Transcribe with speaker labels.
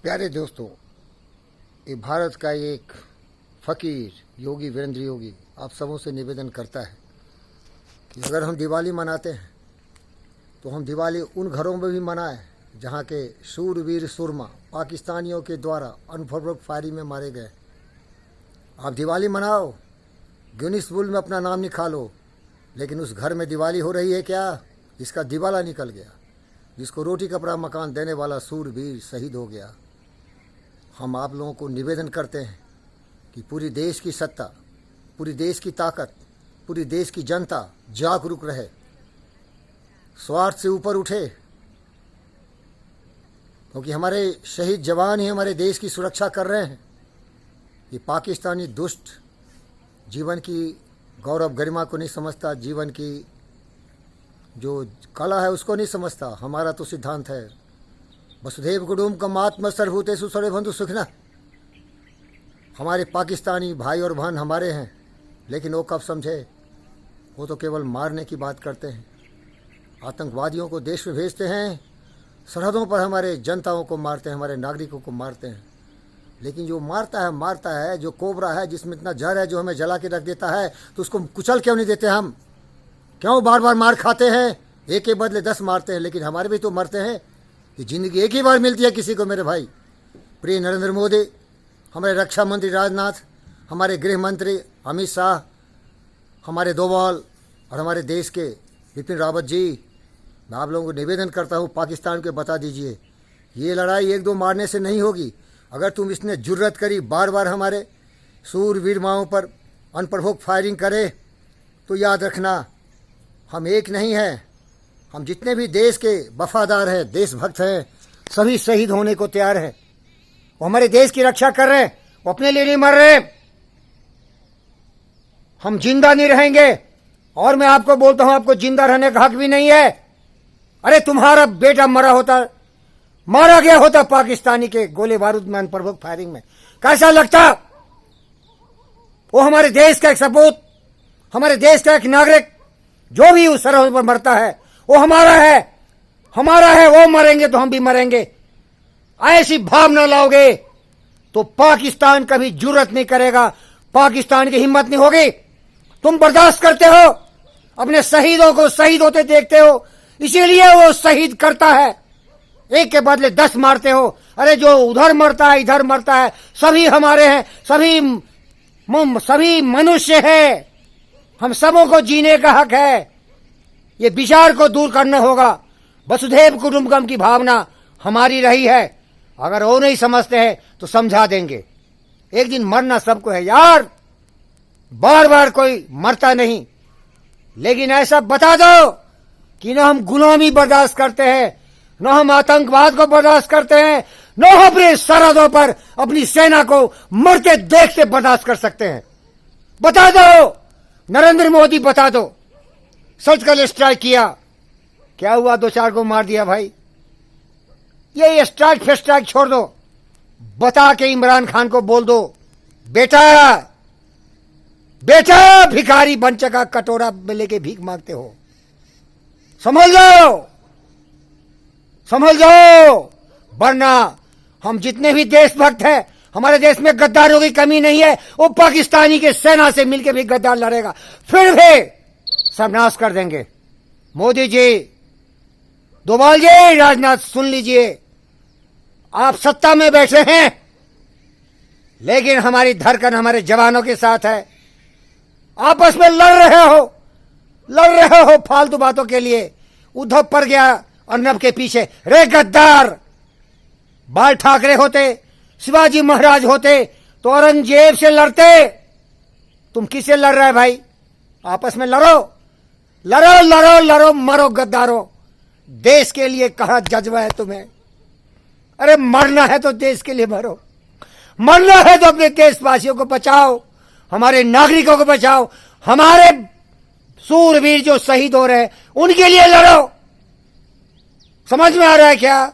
Speaker 1: प्यारे दोस्तों, ये भारत का एक फकीर योगी वीरेंद्र योगी आप सबों से निवेदन करता है कि अगर हम दिवाली मनाते हैं तो हम दिवाली उन घरों में भी मनाएं जहां के शूरवीर सुरमा पाकिस्तानियों के द्वारा अनफरवक फायरिंग में मारे गए। आप दिवाली मनाओ, गिनीज बुक में अपना नाम निकालो, लेकिन उस घर में दिवाली हो रही है क्या जिसका दिवाला निकल गया, जिसको रोटी कपड़ा मकान देने वाला शूरवीर शहीद हो गया। हम आप लोगों को निवेदन करते हैं कि पूरी देश की सत्ता, पूरी देश की ताकत, पूरी देश की जनता जागरूक रहे, स्वार्थ से ऊपर उठे, क्योंकि हमारे शहीद जवान ही हमारे देश की सुरक्षा कर रहे हैं। ये पाकिस्तानी दुष्ट जीवन की गौरव गरिमा को नहीं समझता, जीवन की जो कला है उसको नहीं समझता। हमारा तो सिद्धांत है वसुधैव कुटुम्बकम आत्म सर्वभूतेषु सर्वभवन्तु सुखिनः। हमारे पाकिस्तानी भाई और बहन हमारे हैं, लेकिन वो कब समझे, वो तो केवल मारने की बात करते हैं। आतंकवादियों को देश में भेजते हैं, सरहदों पर हमारे जनताओं को मारते हैं, हमारे नागरिकों को मारते हैं। लेकिन जो मारता है जो कोबरा है, जिसमें इतना जहर है, जो हमें जला के रख देता है, तो उसको कुचल क्यों नहीं देते हम? क्यों बार बार मार खाते हैं? एक के बदले 10 मारते हैं, लेकिन हमारे भी तो मरते हैं। ये जिंदगी एक ही बार मिलती है किसी को। मेरे भाई प्रिय नरेंद्र मोदी, हमारे रक्षा मंत्री राजनाथ, हमारे गृह मंत्री अमित शाह, हमारे डोभाल और हमारे देश के बिपिन रावत जी, मैं आप लोगों को निवेदन करता हूँ, पाकिस्तान को बता दीजिए ये लड़ाई 1-2 मारने से नहीं होगी। अगर तुम इसने जुर्रत करी बार बार हमारे शूरवीर माओं पर अनप्रभोग फायरिंग करे, तो याद रखना हम एक नहीं हैं। हम जितने भी देश के वफादार हैं, देशभक्त हैं, सभी शहीद होने को तैयार हैं। वो हमारे देश की रक्षा कर रहे हैं, वो अपने लिए नहीं मर रहे। हम जिंदा नहीं रहेंगे, और मैं आपको बोलता हूं आपको जिंदा रहने का हक भी नहीं है। अरे तुम्हारा बेटा मारा गया होता पाकिस्तानी के गोले बारूद में अनप्रभोग फायरिंग में, कैसा लगता? वो हमारे देश का एक सपूत, हमारे देश का एक नागरिक, जो भी उस सरहद पर मरता है वो हमारा है। वो मरेंगे तो हम भी मरेंगे। ऐसी भावना लाओगे तो पाकिस्तान कभी जुर्रत नहीं करेगा, पाकिस्तान की हिम्मत नहीं होगी। तुम बर्दाश्त करते हो, अपने शहीदों को शहीद होते देखते हो, इसीलिए वो शहीद करता है। एक के बदले 10 मारते हो। अरे जो उधर मरता है इधर मरता है, सभी हमारे हैं, सभी मनुष्य है, हम सबों को जीने का हक है। ये विचार को दूर करना होगा। वसुधैव कुटुम्बकम की भावना हमारी रही है। अगर वो नहीं समझते हैं तो समझा देंगे। एक दिन मरना सबको है यार, बार बार कोई मरता नहीं। लेकिन ऐसा बता दो कि न हम गुलामी बर्दाश्त करते हैं, न हम आतंकवाद को बर्दाश्त करते हैं, न हम अपने सरहदों पर अपनी सेना को मरते देखते बर्दाश्त कर सकते हैं। बता दो नरेंद्र मोदी, बता दो। सर्जिकल स्ट्राइक किया, क्या हुआ? 2-4 को मार दिया भाई। ये स्ट्राइक फिर स्ट्राइक छोड़ दो, बता के इमरान खान को बोल दो, बेटा भिखारी बन चका, कटोरा में लेके भीख मांगते हो, समझ जाओ। वरना हम जितने भी देशभक्त हैं, हमारे देश में गद्दारों की कमी नहीं है। वो पाकिस्तानी के सेना से मिलकर भी गद्दार लड़ेगा, फिर भी सर्वनाश कर देंगे। मोदी जी, डोभाल जी, राजनाथ, सुन लीजिए, आप सत्ता में बैठे हैं, लेकिन हमारी धड़कन हमारे जवानों के साथ है। आपस में लड़ रहे हो फालतू बातों के लिए। उद्धव पड़ गया अर्नब के पीछे। रे गद्दार, बाल ठाकरे होते, शिवाजी महाराज होते तो औरंगजेब से लड़ते। तुम किससे लड़ रहे भाई? आपस में लड़ो, मरो गद्दारों। देश के लिए कहां जज्बा है तुम्हें? अरे मरना है तो देश के लिए मरो, मरना है तो अपने देशवासियों को बचाओ, हमारे नागरिकों को बचाओ, हमारे सूरवीर जो शहीद हो रहे हैं उनके लिए लड़ो। समझ में आ रहा है क्या?